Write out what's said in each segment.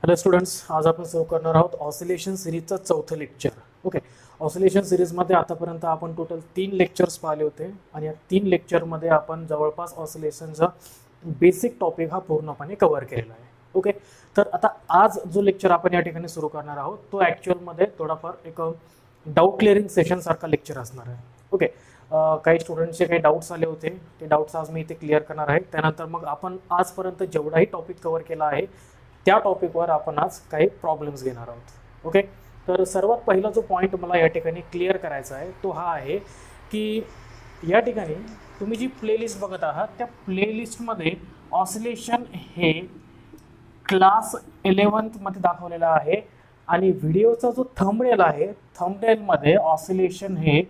Hello students, आज आपण सुरू करणार आहोत ऑसिलेशन सिरीजचं चौथं लेक्चर. ओके, ऑसिलेशन सिरीजमध्ये आतापर्यंत आपण टोटल 3 लेक्चर्स पाहिले होते आणि या 3 लेक्चरमध्ये आपण जवळपास ऑसिलेशनचा बेसिक टॉपिक हा पूर्णपणे कव्हर केलेला आहे. ओके, तर आता आज जो लेक्चर आपण या ठिकाणी सुरू करणार आहोत तो ॲक्च्युअलमध्ये थोडाफार एक डाऊट क्लिअरिंग सेशन सारखा लेक्चर असणार आहे. ओके, काही स्टुडंट्सचे काही डाऊट्स आले होते, ते डाऊट्स आज मी इथे क्लिअर करणार आहे. त्यानंतर मग आपण आजपर्यंत जेवढाही टॉपिक कव्हर केला आहे त्या टॉपिकवर आपण आज काही प्रॉब्लेम्स घेणार आहोत. ओके, तर सर्वात पहिला जो पॉईंट मला या ठिकाणी क्लिअर करायचा आहे तो हा आहे की या ठिकाणी तुम्ही जी प्लेलिस्ट बघत आहात त्या प्लेलिस्टमध्ये ऑसिलेशन हे क्लास 11th मध्ये दाखवलेला आहे आणि व्हिडिओचा जो थंबनेल आहे थंबनेलमध्ये ऑसिलेशन हे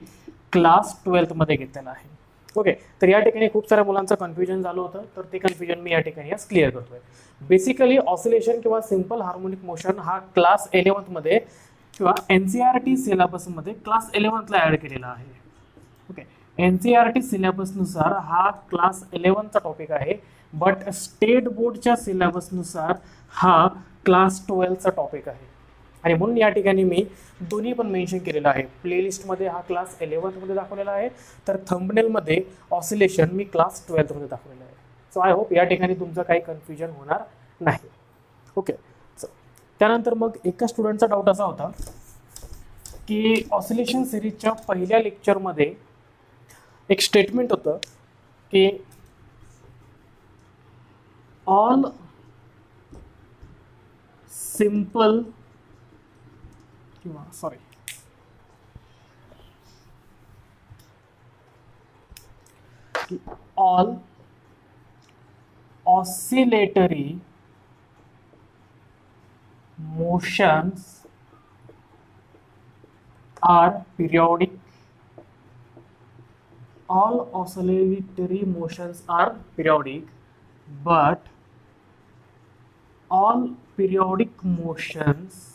क्लास 12th मध्ये घेतलेला आहे. ओके, तर या ठिकाणी खूप साऱ्या मुलांचं कन्फ्युजन झालं होतं, तर ते कन्फ्युजन मी या ठिकाणी आज क्लिअर करतोय. बेसिकली ऑसिलेशन किंवा सिंपल हार्मोनिक मोशन हा क्लास 11th मध्ये किंवा NCERT सिलेबसमध्ये क्लास 11th ला ॲड केलेला आहे. ओके, NCERT सिलेबसनुसार हा क्लास 11th चा टॉपिक आहे, बट स्टेट बोर्डच्या सिलेबसनुसार हा क्लास 12th चा टॉपिक आहे. आणि म्हणून या ठिकाणी मी दोन्ही पण मेन्शन केलेलं आहे. प्लेलिस्टमध्ये हा क्लास 11th मध्ये दाखवलेला आहे, तर थंबनेलमध्ये ऑसिलेशन मी क्लास 12th मध्ये दाखवलेलं आहे. सो आय होप या ठिकाणी तुमचं काही कन्फ्युजन होणार नाही. ओके, त्यानंतर मग एका स्टुडंटचा डाऊट असा होता की ऑसिलेशन सिरीजच्या पहिल्या लेक्चरमध्ये एक स्टेटमेंट होतं की all simple all oscillatory motions are periodic. All oscillatory motions are periodic, but all periodic motions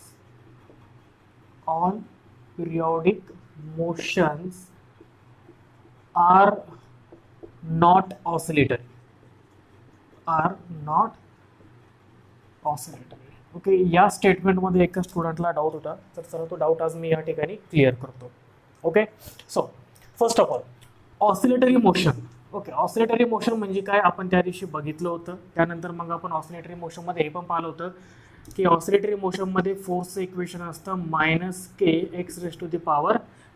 are not oscillatory. Okay, या स्टेटमेंटमध्ये एका स्टुडंटला डाऊट होता, तर चला तो डाऊट आज मी या ठिकाणी क्लिअर करतो. Okay, so first of all oscillatory motion. Okay, oscillatory motion म्हणजे काय आपण त्या दिवशी बघितलं होतं. त्यानंतर मग आपण ऑसिलेटरी मोशनमध्ये हे पण पाहिलं होतं की ऑसिलेटरी मोशनमध्ये फोर्सचं इक्वेशन असतं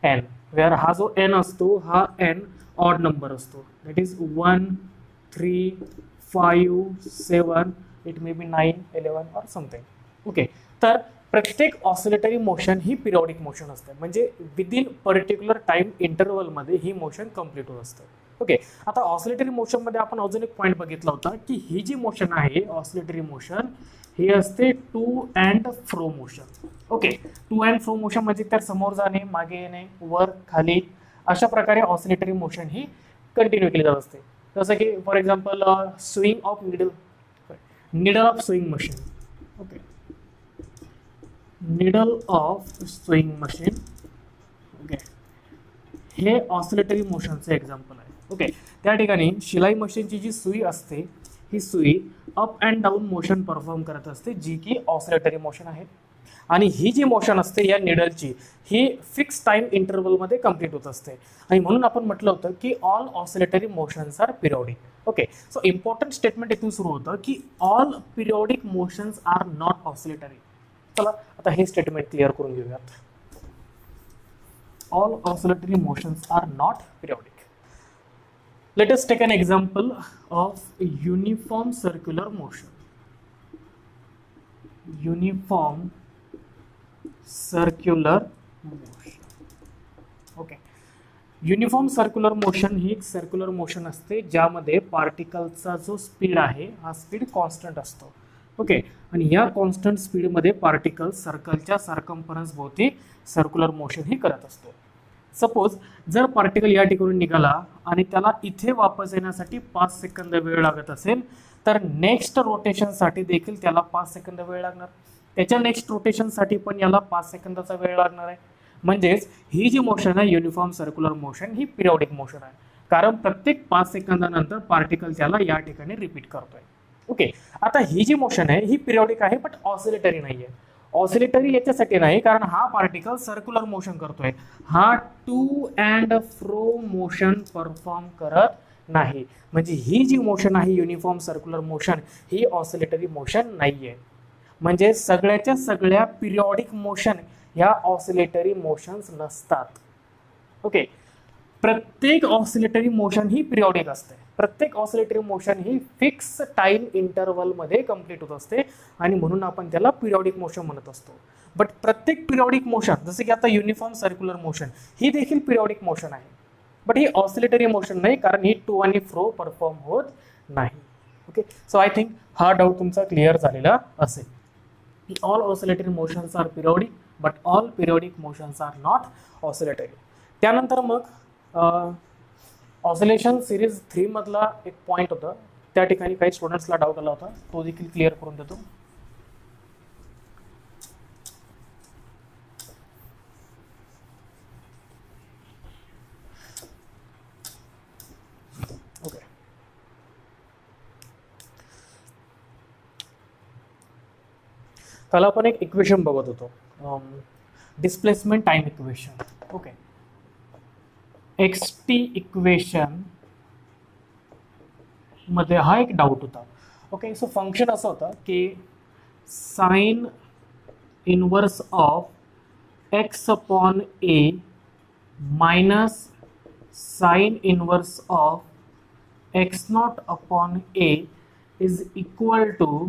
-kx⁻n, वेअर हा जो n असतो हा n ऑड नंबर असतो. That is 1, 3, 5, 7, it may be 9, 11 और समथिंग. ओके, तर प्रत्येक ऑसिलेटरी मोशन ही पिरियॉडिक मोशन असते, म्हणजे विदिन पर्टिक्युलर टाइम इंटरवलमध्ये ही मोशन कम्प्लीट होत असतं. ओके, आता ऑसिलेटरी मोशनमध्ये आपण अजून एक पॉईंट बघितला होता की ही जी मोशन आहे ऑसिलेटरी मोशन ही असते to and fro motion. Okay, to and fro motion म्हणजे तर समोर जाणे, मागे येणे, वर खाली, अशा प्रकारे ऑसिलेटरी मोशन ही कंटिन्यू केली जात असते. जसं की for example swing of needle of swing machine. Okay, needle of swing machine. Okay, हे ऑसिलेटरी मोशनचं एक्झाम्पल आहे. ओके, त्या ठिकाणी शिलाई मशीनची जी सुई असते ही सुई up and down motion perform करत असते, जी की ऑसिलेटरी मोशन आहे. आणि ही जी मोशन असते या निडलची ही फिक्स टाइम इंटरवलमध्ये कंप्लीट होत असते, आणि म्हणून आपण म्हटलं होतं की all oscillatory motions are periodic. Okay, so important statement इथून सुरू होतं की all periodic motions are not oscillatory. चला आता हे स्टेटमेंट क्लिअर करून घेऊयात. All oscillatory motions are not periodic. Let us take an example of uniform circular motion. Uniform circular motion. Okay. Uniform circular motion ही एक सर्क्युलर मोशन असते ज्यामध्ये पार्टिकलचा जो स्पीड आहे हा स्पीड कॉन्स्टंट असतो. ओके, आणि या कॉन्स्टंट स्पीडमध्ये पार्टिकल सर्कलच्या सर्कम्फरन्स भोवती सर्क्युलर मोशन ही करत असतो. सपोज जर पार्टिकल या ठिकाणून निघाला आणि त्याला इथे वापस येण्यासाठी 5 सेकंद वेळ लागत असेल, तर नेक्स्ट रोटेशनसाठी देखील त्याला 5 सेकंद वेळ लागणार. त्याच्या नेक्स्ट रोटेशनसाठी पण याला 5 सेकंदाचा वेळ लागणार आहे. म्हणजेच ही जी मोशन आहे युनिफॉर्म सर्क्युलर मोशन ही पिरियॉडिक मोशन आहे, कारण प्रत्येक 5 सेकंदानंतर पार्टिकल त्याला या ठिकाणी रिपीट करतोय. ओके, आता ही जी मोशन आहे ही पिरियॉडिक आहे बट ऑसिलेटरी नाही आहे. ऑसिलेटरी याच्यासाठी नाही कारण हा पार्टिकल सर्क्युलर मोशन करतोय, हा to and fro motion perform करत नाही. म्हणजे ही जी मोशन आहे युनिफॉर्म सर्क्युलर मोशन ही ऑसिलेटरी मोशन नाहीये. म्हणजे सगळ्याच्या सगळ्या पिरियॉडिक मोशन ह्या ऑसिलेटरी मोशन्स नसतात. ओके, प्रत्येक ऑसिलेटरी मोशन ही पिरियॉडिक असते. प्रत्येक ऑसिलेटरी मोशन ही फिक्स टाइम इंटरवल मध्ये कंप्लीट होत असते आणि म्हणून आपण त्याला पिरियॉडिक मोशन म्हणत असतो. बट प्रत्येक पिरियॉडिक मोशन जसे की आता युनिफॉर्म सर्क्युलर मोशन ही देखील पिरियॉडिक मोशन आहे, बट ही ऑसिलेटरी मोशन नाही कारण ही टू आणि फ्रो परफॉर्म होत नाही. ओके, सो आय थिंक हा डाऊट तुमचा क्लिअर झालेला असेल. All oscillatory motions are periodic but all periodic motions are not oscillatory. त्यानंतर मग ऑसिलेशन सिरीज 3 मधला एक पॉईंट होता, त्या ठिकाणी काही स्टुडंट्सला डाऊट आला होता, तो देखील क्लिअर करून देतो. ओके, काल आपण एक इक्वेशन बघत होतो, displacement time equation. Okay, x t equation मध्ये हा एक डाऊट होता. ओके, सो फंक्शन असं होतं की sine inverse of x upon a minus sine inverse of x not upon a is equal to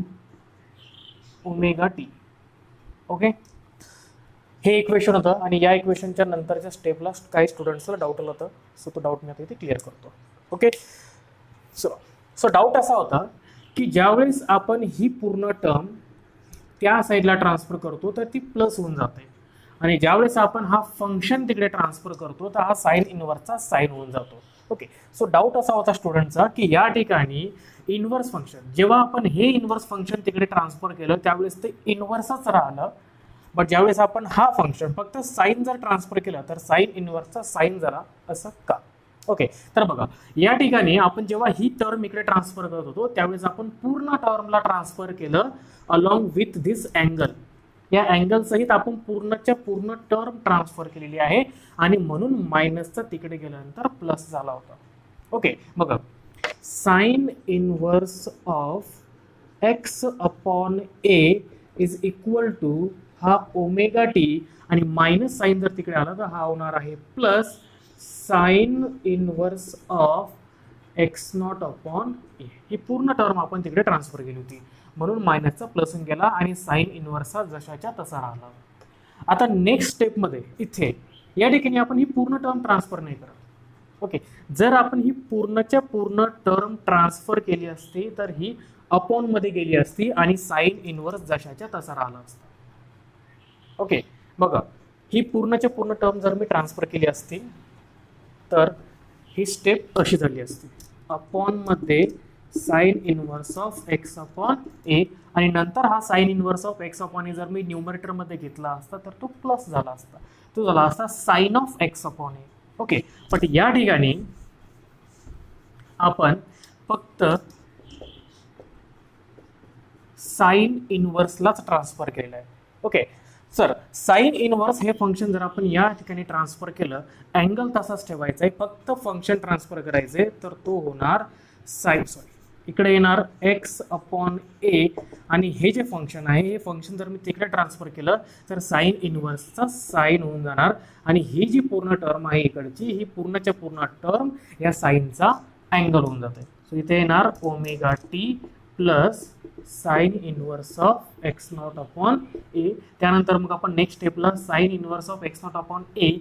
omega t. Okay, हे इक्वेशन होतं आणि या इक्वेशनच्या नंतरच्या स्टेपला काही स्टुडंट्सला डाऊट आलं होतं, सो तो डाऊट मी आता इथे क्लिअर करतो. ओके, सो डाऊट असा होता की ज्यावेळेस आपण ही पूर्ण टर्म त्या साईडला ट्रान्सफर करतो तर ती प्लस होऊन जाते आणि ज्यावेळेस आपण हा फंक्शन तिकडे ट्रान्सफर करतो तर हा साइन इनवर्सचा साइन होऊन जातो. ओके, सो डाऊट असा होता स्टुडंटचा की या ठिकाणी इनवर्स फंक्शन जेव्हा आपण हे इनवर्स फंक्शन तिकडे ट्रान्सफर केलं त्यावेळेस ते इनवर्सच राहिलं, बट ज्यावेळेस आपण हा फंक्शन फक्त साइन जर ट्रान्सफर केला तर साइन इनवर्सचा साइन झाला, असं का? ओके, तर बघा या ठिकाणी आपण जेव्हा ही टर्म इकडे ट्रान्सफर करत होतो त्यावेळेस आपण पूर्ण टर्मला ट्रान्सफर केलं अलॉंग विथ दिस अँगल. या अँगल सहित आपण पूर्णच्या पूर्ण टर्म ट्रान्सफर केलेली आहे आणि म्हणून मायनसचा तिकडे गेल्यानंतर प्लस झाला होता. ओके, बघा sine inverse of x upon a is equal to हा ओमेगा टी आणि मायनस साइन जर तिकडे आला तर हा होणार आहे plus sine inverse of x not upon a. ही पूर्ण टर्म आपण तिकडे ट्रान्सफर केली होती म्हणून मायनसचा प्लस होऊन गेला आणि साइन इनवर्सचा जशाच्या तसा राहिला. आता नेक्स्ट स्टेपमध्ये इथे या ठिकाणी आपण ही पूर्ण टर्म ट्रान्सफर नाही करत. ओके, जर आपण ही पूर्णच्या पूर्ण टर्म ट्रान्सफर केली असती तर ही अपॉन मध्ये गेली असती आणि साइन इनवर्स जशाच्या तसा राहिला असता. ओके, बघा ही पूर्णच्या पूर्ण टर्म जर मी ट्रान्सफर केली असती तर ही स्टेप अशी झाली असती, अपॉन मध्ये sine inverse of x upon a आणि नंतर हा sine inverse of x upon a जर मी न्यूमरेटर मध्ये घेतला असता तर तो प्लस झाला असता, तो झाला असता sine of x upon a. Okay, पण या ठिकाणी आपण फक्त साइन इनवर्सलाच ट्रान्सफर केलेलं आहे. ओके, सर साइन इनवर्स हे फंक्शन जर आपण या ठिकाणी ट्रान्सफर केलं, अँगल तसाच ठेवायचा आहे, फक्त फंक्शन ट्रान्सफर करायचे तर तो होणार साइन, इकडे येणार एक्स अपॉन ए आणि हे जे फंक्शन आहे हे फंक्शन जर मी तिकडे ट्रान्सफर केलं तर साइन इनवर्सचा साइन होऊन जाणार आणि ही जी पूर्ण टर्म आहे इकडची ही पूर्णच्या पूर्ण टर्म या साइनचा अँगल होऊन जाते. सो इथे येणार omega t plus sine inverse of x not upon a. त्यानंतर मग आपण नेक्स्ट स्टेपला sine inverse of x not upon a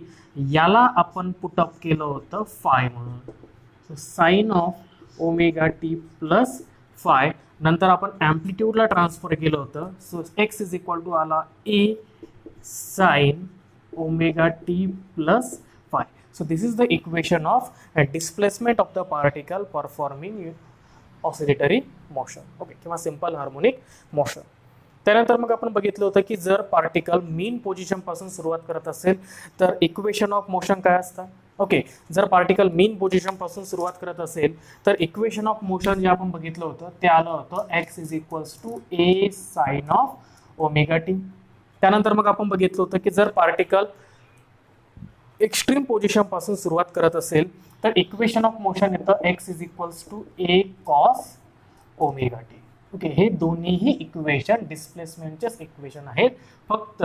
याला आपण पुटअप केलं होतं फाय म्हणून. So sine of omega t plus phi, नंतर आपण ॲम्प्लिट्यूडला ट्रान्सफर केलं होतं. So x is equal to आला a sine omega t plus phi. So this is the equation of displacement of the particle performing oscillatory motion. Okay, किंवा simple harmonic motion. त्यानंतर मग आपण बघितलं होतं की जर पार्टिकल मीन पोझिशन पासून सुरुवात करत असेल तर इक्वेशन ऑफ मोशन काय असतं, ओके, जर पार्टिकल मीन पोझिशन पासून सुरुवात करत असेल तर इक्वेशन ऑफ मोशन जे आपण बघितलं होतं ते आलं होतं x is equals to a sine of omega t. त्यानंतर मग आपण बघितलं होतं की जर पार्टिकल एक्स्ट्रीम पोझिशन पासून सुरुवात करत असेल तर इक्वेशन ऑफ मोशन येतं x is equals to a cos omega t. Okay, हे दोन्हीही इक्वेशन डिस्प्लेसमेंटचेच इक्वेशन आहेत, फक्त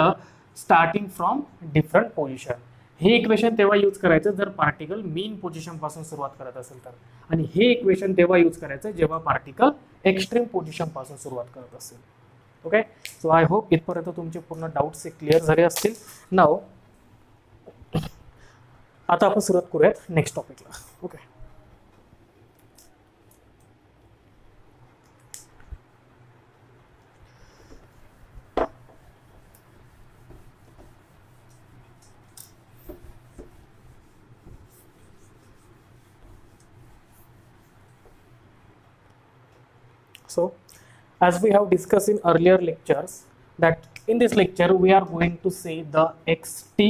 स्टार्टिंग फ्रॉम डिफरंट पोझिशन. हे इक्वेशन तेव्हा यूज करायचं जर पार्टिकल मीन पोझिशन पासून सुरुवात करत असेल तर, आणि हे इक्वेशन तेव्हा यूज करायचं जेव्हा पार्टिकल एक्स्ट्रीम पोझिशन पासून सुरुवात करत असेल. ओके, सो आय होप इथपर्यंत तुमचे पूर्ण डाऊट्स क्लिअर झाले असतील. नाव आता आपण सुरुवात करूयात नेक्स्ट टॉपिकला. Okay, so as we have discussed in earlier lectures that in this lecture we are going to say the xt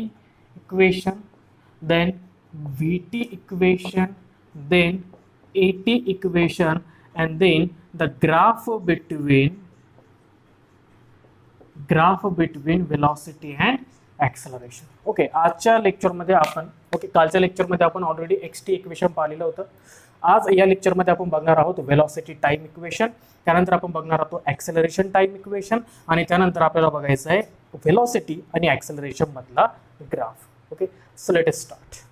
equation, then vt equation, then at equation, and then the graph between velocity and acceleration. Okay, आजच्या लेक्चरमध्ये आपण कालच्या लेक्चरमध्ये आपण already xt equation पाहिलेलं होतं. आज या लेक्चरमध्ये आपण बघणार आहोत वेलॉसिटी टाइम इक्वेशन, त्यानंतर आपण बघणार आहोत ॲक्सेलरेशन टाइम इक्वेशन, आणि त्यानंतर आपल्याला बघायचं आहे वेलॉसिटी आणि ॲक्सेलरेशन मधला graph. Okay, so let us start.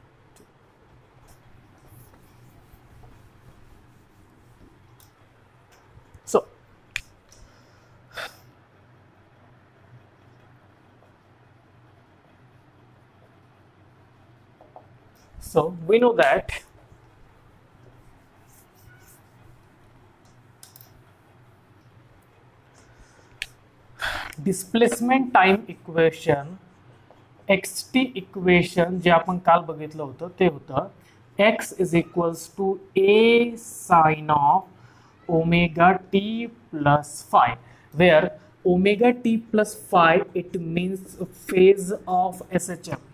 So we know that displacement time equation xt equation जे आपण काल बघितलं होतं ते होतं x is equals to a sine of omega t plus phi, where omega t plus phi it means phase of SHM.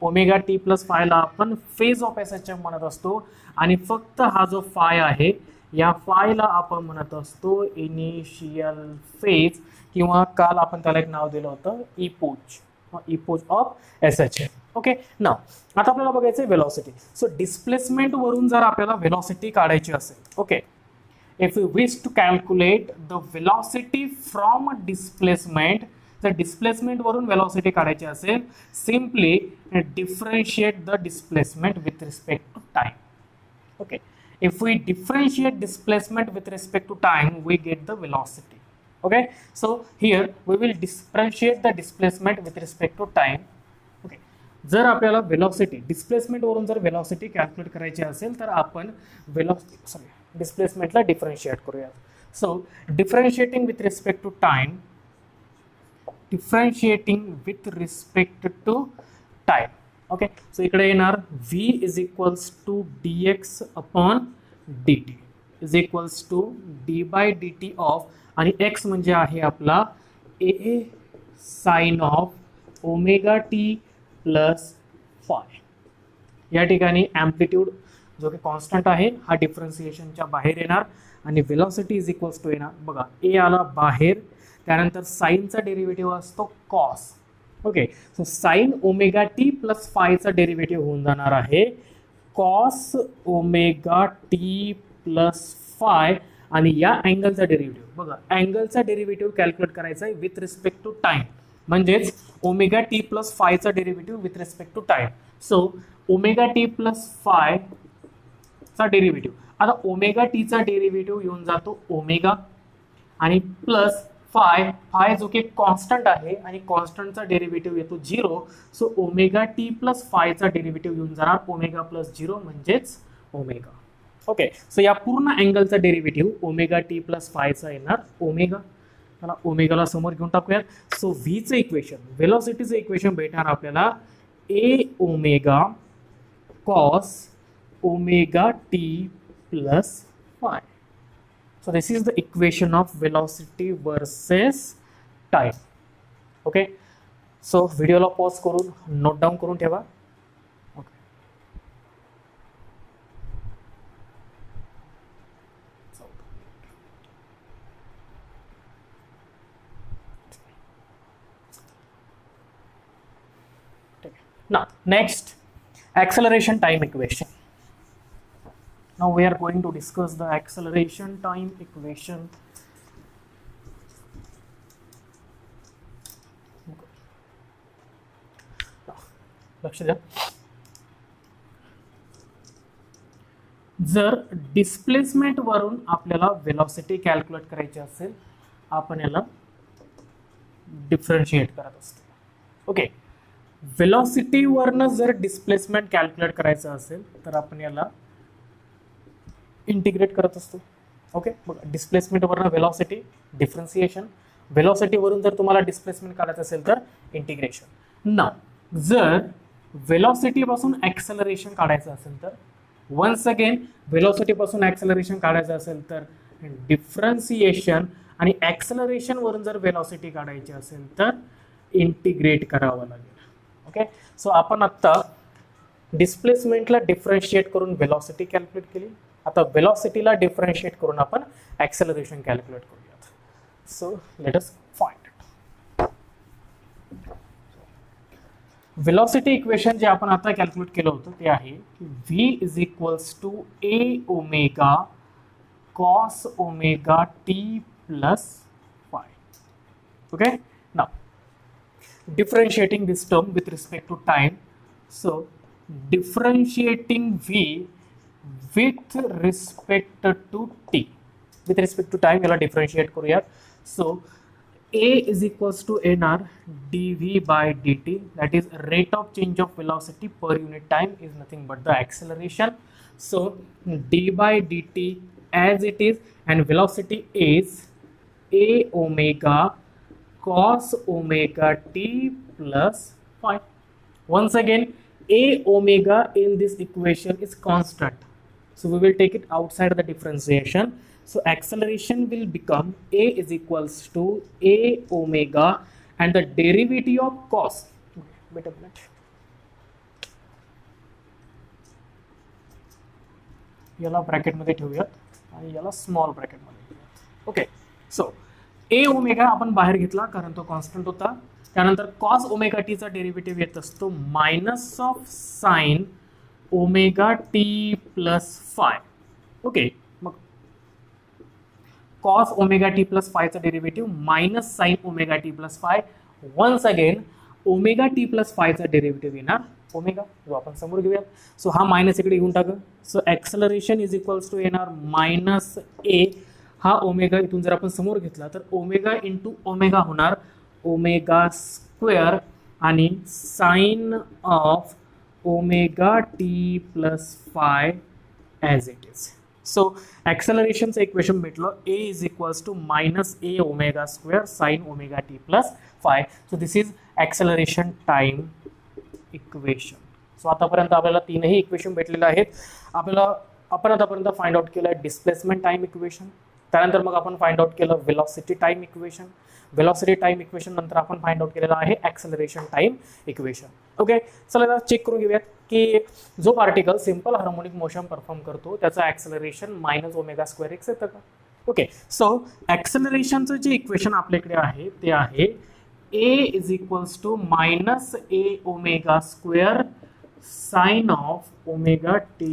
Omega t plus फायला आपण phase of SHM म्हणत असतो, आणि फक्त हा जो फाय आहे या फायला आपण म्हणत असतो इनिशियल फेज, किंवा काल आपण त्याला एक नाव दिलं होतं इपोज ऑफ SHM. ओके, नाव आता आपल्याला बघायचं आहे वेलॉसिटी. सो डिस्प्लेसमेंट वरून जर आपल्याला वेलॉसिटी काढायची असेल, okay, if you wish to calculate the velocity from displacement, जर डिस्प्लेसमेंट वरून वेलॉसिटी काढायची असेल, simply differentiate the displacement with respect to time. Okay, if we differentiate displacement with respect to time we get the velocity. Okay, so here we will differentiate the displacement with respect to time. Okay, जर आपल्याला velocity displacement वरून जर velocity calculate करायची असेल तर आपण displacement ला differentiate करूया. So differentiating with respect to time, okay, so इकडे येणार v is equals to dx upon dt is equals to d by dt of, आणि x म्हणजे आहे आपला a sine of omega t plus phi. या ठिकाणी amplitude जो की कॉन्स्टंट आहे हा डिफरन्सिएशनच्या बाहेर येणार, आणि वेलॉसिटी इज इक्वल्स टू येणार. बघा, a आला बाहेर, त्यानंतर साईनचा डेरिव्हेटिव्ह असतो cos. Okay, so sine omega t plus फायचा डेरिव्हेटिव्ह होऊन जाणार आहे cos omega t plus phi, आणि या अँगलचा डेरिव्हेटिव्ह बघा, अँगलचा डेरिव्हेटिव्ह कॅल्क्युलेट करायचा आहे विथ रिस्पेक्ट टू टाइम, म्हणजेच ओमेगा टी प्लस फायचा derivative with respect to time. So omega t plus फायचा डेरिव्हेटिव्ह, आता ओमेगा टीचा डेरिव्हेटिव्ह येऊन जातो ओमेगा, आणि प्लस फाय जो की कॉन्स्टंट आहे, आणि कॉन्स्टंटचा डेरिव्हेटिव्ह येतो 0. सो ओमेगा टी प्लस फायचा डेरिव्हेटिव्ह येऊन जाणार ओमेगा प्लस 0 म्हणजेच ओमेगा. ओके, सो या पूर्ण अँगलचा डेरिव्हेटिव्ह ओमेगा टी प्लस फायचा येणार ओमेगा. चला ओमेगाला समोर घेऊन टाकूयात. सो व्हीचं इक्वेशन, वेलॉसिटीचं इक्वेशन भेटणार आपल्याला a omega cos omega t plus phi. So this is the equation of velocity versus time. Okay, so video ला पॉज करून नोट डाऊन करून ठेवा. Okay. Now next, acceleration time equation. Now we are going to discuss the acceleration time equation. लक्ष द्या, जर displacement वरून आपल्याला velocity calculate करायची असेल, आपण याला डिफरन्शिएट करत असतो. ओके, वेलोसिटी वरनं जर डिस्प्लेसमेंट कॅल्क्युलेट करायचं असेल तर आपण याला इंटिग्रेट करत असतो. ओके, बघा, डिस्प्लेसमेंट वरनं वेलोसिटी डिफरन्शिएशन, वेलोसिटी वरून जर तुम्हाला डिस्प्लेसमेंट काढायचं असेल तर इंटिग्रेशन. ना जर वेलोसिटी पासून ॲक्सेलरेशन काढायचं असेल तर वन्स अगेन वेलोसिटी पासून ॲक्सेलरेशन काढायचं असेल तर डिफरन्सिएशन, आणि ॲक्सेलरेशन वरून जर वेलोसिटी काढायची असेल तर इंटिग्रेट करावं लागेल. ओके, सो आपण आता डिस्प्लेसमेंटला डिफरन्शिएट करून वेलोसिटी कॅल्क्युलेट केली. आता वेलोसिटीला डिफरन्शिएट करून आपण ॲक्सेलरेशन कॅल्क्युलेट करूयात. So let us find velocity equation. जे आपण आता कॅल्क्युलेट केलं होतं ते आहे v is equals to a omega cos omega t plus phi. Okay, now differentiating this term with respect to time. So differentiating v with respect to t, with respect to time याला differentiate करूयात. So a is equals to nr dv by dt, that is rate of change of velocity per unit time, is nothing but the acceleration. So d by dt as it is, and velocity is a omega cos omega t plus phi. Once again, a omega in this equation is constant, so we will take it outside the differentiation. So acceleration will become a is equals to a omega, and the derivative of cos, wait a minute, याला bracket मध्ये ठेवूयात आणि याला small bracket मध्ये ठेवूयात. Okay, so a omega आपण बाहेर घेतला कारण तो कॉन्स्टंट होता. त्यानंतर cos ओमेगा टी चा डेरिव्हेटिव्ह येत असतो minus of sine omega t plus phi. Okay, मग cos omega t plus phi चा derivative minus sine omega t plus phi. Once again omega t plus phi चा derivative येणार omega, जो आपण समोर घेऊयात. सो हा मायनस इकडे घेऊन टाका. So acceleration is equals to येणार मायनस ए. हा ओमेगा इथून जर आपण समोर घेतला तर ओमेगा इंटू ओमेगा होणार ओमेगा स्क्वेअर, आणि sine of omega t plus phi as it is. So ॲक्सेलरेशनचं इक्वेशन भेटलं a is equals to minus a omega square sine omega t plus phi. So this is acceleration time equation. सो आतापर्यंत आपल्याला तीनही equation भेटलेले आहेत. आपण आतापर्यंत फाइंड आउट केलं आहे डिस्प्लेसमेंट टाइम इक्वेशन, त्यानंतर मग आपण फाइंड आउट केलं velocity time equation. Velocity time equation नंतर आपण फाइंड आउट केलेलं आहे ॲक्सेलरेशन टाइम इक्वेशन. ओके, चला चेक करून घेऊयात की जो particle simple harmonic motion perform करतो त्याचं acceleration minus omega square x येतं का. ओके, सो ॲक्सेलरेशनचं जे इक्वेशन आपल्याकडे आहे ते आहे a is equals to minus a omega square sin of omega t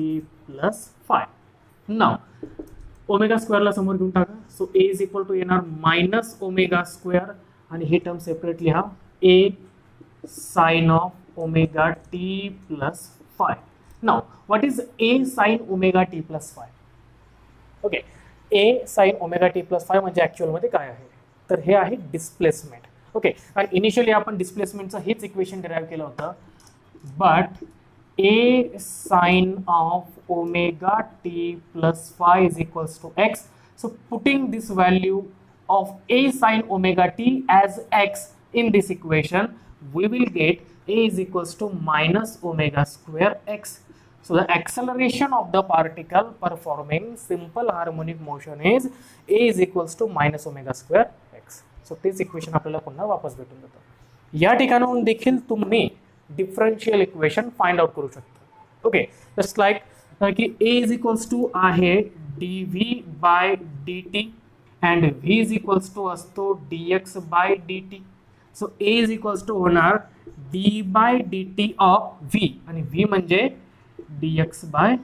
plus phi. Now omega स्क्वेअरला समोर घेऊन टाका. So a is equal to येणार मायनस ओमेगा स्क्वेअर, आणि हे टर्म सेपरेट लिहा a sin of omega t plus phi. Now what is a sin omega t plus phi? Okay, a sin omega t plus phi म्हणजे actual मध्ये काय आहे तर हे आहे डिस्प्लेसमेंट. ओके, आणि इनिशियली आपण डिस्प्लेसमेंटचं हेच इक्वेशन डिराइव केलं होतं, but a sin of omega t plus phi is equals to x. So putting this value of a sin omega t as x in this equation, we will get a is equals to minus omega square x. So the acceleration of the particle performing simple harmonic motion is a is equals to minus omega square x. So this equation आपल्याला पुन्हा वापस भेटून जातं. या ठिकाणाहून देखील तुम्ही differential equation find out करू शकता. ओके, जस्ट लाइक की a इज इक्वल्स टू आहे dv by dt, and v is equals to असतो dx by dt. So a is equals to होणार d by d t of v, आणि v म्हणजे dx by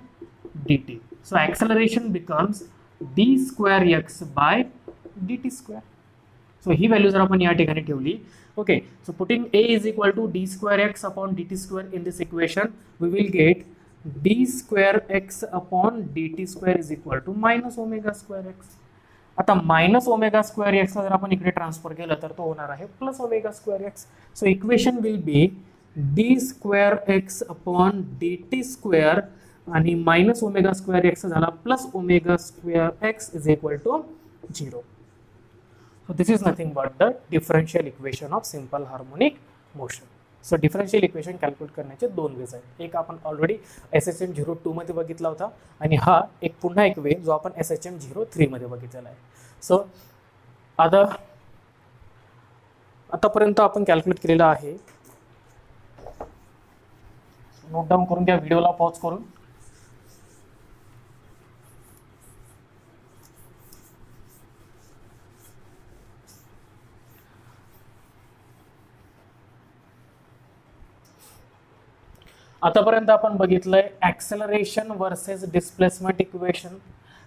dt. So acceleration becomes d square x by dt square. So he value जर आपण या ठिकाणी ठेवली, okay, so putting a is equal to d square x upon dt square in this equation, we will get d square x upon dt square is equal to minus omega square x. आता minus omega square x जर आपण इकडे transfer केलं तर तो होणार आहे plus omega square x. So equation will be d square x upon d t square आणि मायनस ओमेगा स्क्वेअर एक्स झाला plus omega square x is equal to 0. So this is nothing but the differential equation of simple harmonic motion. So differential equation calculate करण्याचे दोन veg आहेत. एक आपण already SHM 02 मध्ये बघितला होता आणि हा एक पुन्हा एक वे जो आपण SHM 03 मध्ये बघितलेला आहे. सो आतापर्यंत आपण कॅल्क्युलेट केलेला आहे. नोट डाऊन करून घ्या, व्हिडिओला पॉज करून. आतापर्यंत आपण बघितलंय ऍक्सेलरेशन वर्सेस डिस्प्लेसमेंट इक्वेशन,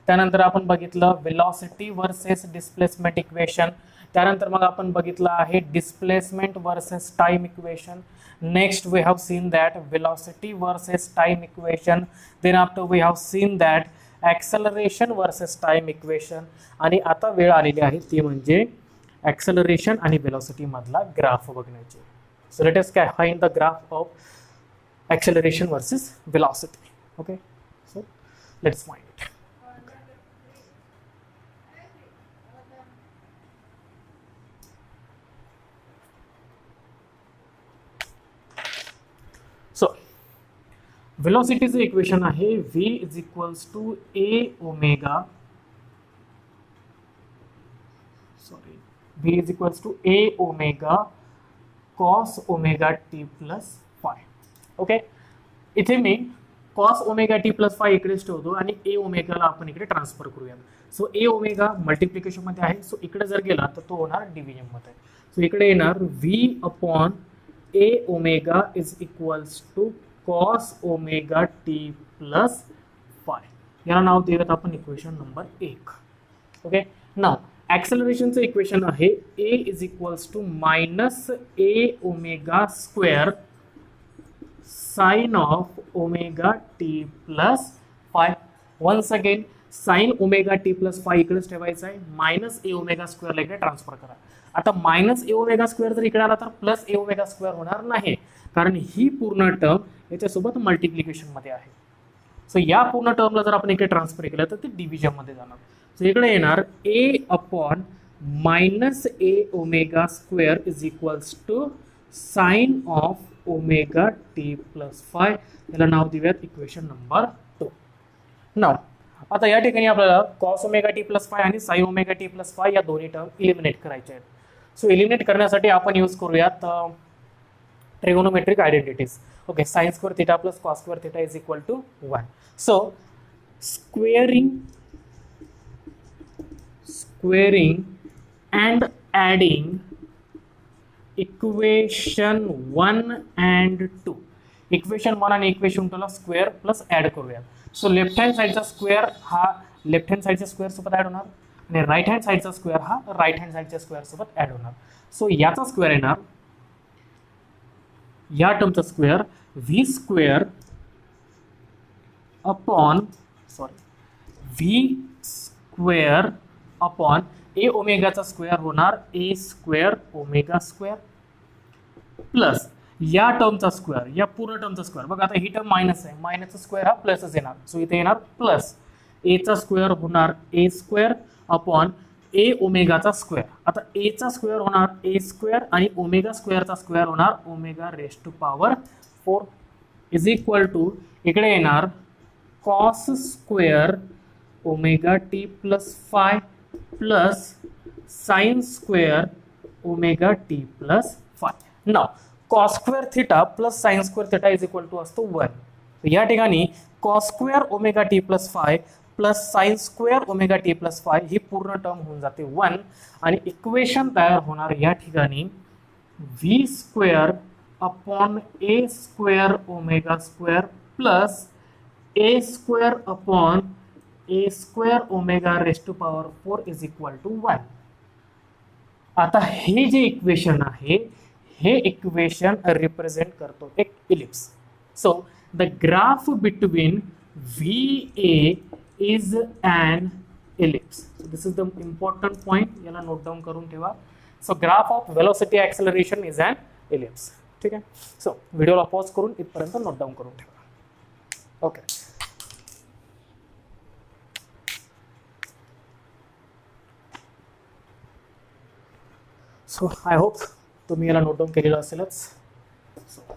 त्यानंतर आपण बघितलं वेलॉसिटी वर्सेस डिस्प्लेसमेंट इक्वेशन, त्यानंतर मग आपण बघितलं आहे displacement versus time equation. Next we have seen that velocity versus time equation, then after we have seen that acceleration versus time equation, आणि आता वेळ आलेली आहे ती म्हणजे ऍक्सेलरेशन आणि वेलॉसिटी मधला ग्राफ बघण्याची. So let us find the graph of acceleration versus velocity. Okay, so let's find it. So velocity चं इक्वेशन आहे v is equals to a omega, v is equals to a omega cos omega t plus phi. Okay, इथे मी cos omega t plus phi इकडेच ठेवतो आणि ए ओमेगाला आपण इकडे transfer करूया. सो ए ओमेगा मल्टिप्लिकेशन मध्ये आहे, सो इकडे जर गेला तर तो होणार डिव्हिजन मध्ये. सो इकडे येणार v upon a omega is equals to cos omega t plus phi. याला नाव देऊयात आपण इक्वेशन नंबर 1. ओके, नाव ऍक्सेलरेशनचं इक्वेशन आहे a is equals to minus a omega square sine of omega t plus phi. Once again sine omega t plus phi इकडेच ठेवायचं आहे, minus a omega स्क्वेअरला इकडे ट्रान्सफर करा. आता मायनस ए ओमेगा स्क्वेअर जर इकडे आला तर प्लस ए ओमेगा स्क्वेअर होणार नाही, कारण ही पूर्ण टर्म याच्यासोबत मल्टिप्लिकेशन मध्ये आहे. सो या पूर्ण टर्मला जर आपण इकडे ट्रान्सफर केलं तर ते डिव्हिजन मध्ये जाणार. सो इकडे येणार a upon minus a omega square is equals to sine of omega t plus phi. याला नाव देऊयात इक्वेशन नंबर 2. नाव आता या ठिकाणी आपल्याला cos omega t plus phi आणि sine omega t plus phi या दोन्ही टर्म इलिमिनेट करायचे आहेत. सो इलिमिनेट करण्यासाठी आपण यूज करूयात trigonometric identities. Okay, sine square theta plus cos square theta is equal to 1. So squaring and adding equation 1 and 2. Equation 1 आणि equation 2 ला square plus add करूया. सो लेफ्ट हँड साइडचा square हा left hand साइडच्या square सोबत add होणार आणि right hand साइडचा स्क्वेअर हा राईट हँड साइडच्या स्क्वेअर सोबत ऍड होणार. सो याचा स्क्वेअर येणार, या टर्मचा square V square upon v square upon a ओमेगाचा स्क्वेअर होणार a square omega square plus या टर्मचा स्क्वेअर, या पूर्ण टर्मचा स्क्वेअर. बघा आता ही टर्म मायनस आहे, मायनसचा स्क्वेअर हा प्लसच येणार. सो इथे येणार प्लस एचा स्क्वेअर होणार ए स्क्वेअर अपॉन ए ओमेगाचा स्क्वेअर. आता एचा स्क्वेअर होणार ए स्क्वेअर आणि ओमेगा स्क्वेअरचा स्क्वेअर होणार omega raise to power 4 is equal to इकडे येणार cos square omega t plus phi plus sine square omega t plus phi. Now cos square theta plus sine square theta is equal to असतो 1. या ठिकाणी cos square omega t plus phi plus sine square omega t plus phi ही पूर्ण term होऊन जाते 1 आणि equation तयार होणार या ठिकाणी v square upon a square omega square plus a square upon a square omega raise to power 4 is equal to 1. आता हे जे इक्वेशन आहे हे इक्वेशन रिप्रेझेंट करतो एक ellipse. So the graph between VA is an ellipse. This is the important point, याला note down करून ठेवा. So graph of velocity acceleration is an ellipse. ठीक आहे. सो व्हिडिओला पॉज करून इथपर्यंत नोट डाऊन करून ठेवा. ओके. सो आय होप तुम्ही याला नोट डाऊन केलेलं असेलच. So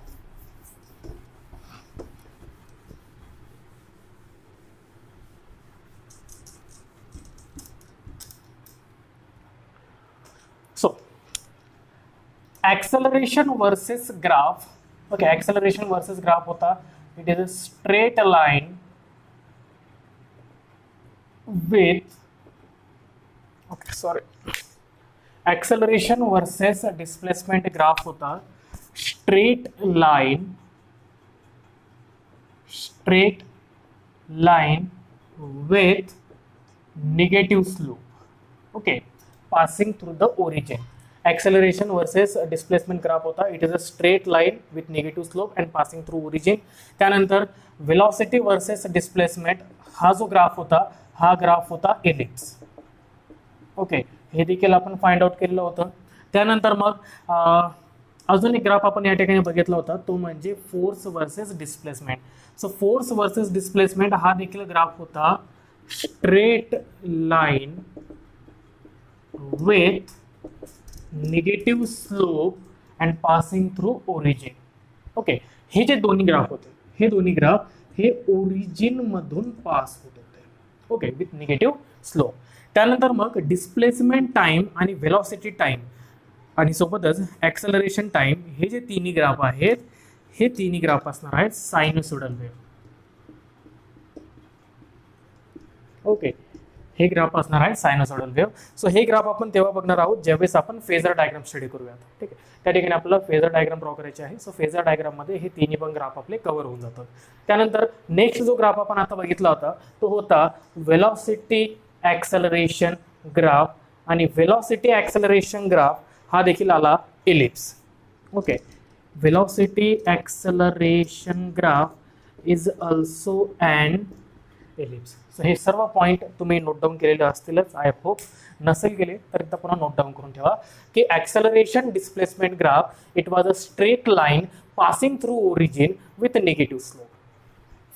acceleration versus graph. Okay, acceleration versus graph होता. It is a straight line with, okay, sorry, acceleration versus displacement graph होता. straight line with negative slope. Okay, passing through the origin. Acceleration versus displacement graph होता. It is a straight line with negative slope and passing through origin. त्यानंतर velocity versus displacement हा जो graph होता हा graph होता ellipse. Okay, हे देखील आपण फाइंड आउट केलेलं होतं. त्यानंतर मग अजून एक ग्राफ आपण या ठिकाणी बघितला होता, तो म्हणजे force versus displacement. So force versus displacement हा देखील ग्राफ होता straight line with negative slope and passing through origin. Okay, हे जे दोन्ही ग्राफ होते हे दोन्ही ग्राफ हे ओरिजिन मधून पास होत होते. Okay, with negative slope. त्यानंतर मग डिस्प्लेसमेंट टाइम आणि व्हेलॉसिटी टाइम आणि सोबतच ॲक्सेलरेशन टाइम हे जे तिन्ही ग्राफ आहेत हे तिन्ही ग्राफ असणार आहेत सायनुसॉइडल वेव्ह. ओके, हे ग्राफ असणार आहे सायनुसॉइडल वेव्ह. सो हे ग्राफ आपण तेव्हा बघणार आहोत ज्यावेळेस आपण फेजर डायग्राम स्टडी करूयात. ठीक आहे, त्या ठिकाणी आपल्याला फेजर डायग्राम ड्रॉ करायचे आहे. सो फेजर डायग्राम मध्ये हे तिन्ही पण ग्राफ आपले कव्हर होऊन जातात. त्यानंतर नेक्स्ट जो ग्राफ आपण आता बघितला होता तो होता वेलॉसिटी ॲक्सेलरेशन ग्राफ आणि वेलॉसिटी ॲक्सेलरेशन ग्राफ हा देखील आला ellipse. Okay, velocity acceleration graph is also and ellipse. So हे सर्व पॉइंट तुम्ही नोट डाऊन केलेले असतीलच. आय होप नसेल केले तर एकदा पुन्हा नोट डाऊन करून ठेवा की acceleration displacement graph it was a straight line passing through origin with negative slope.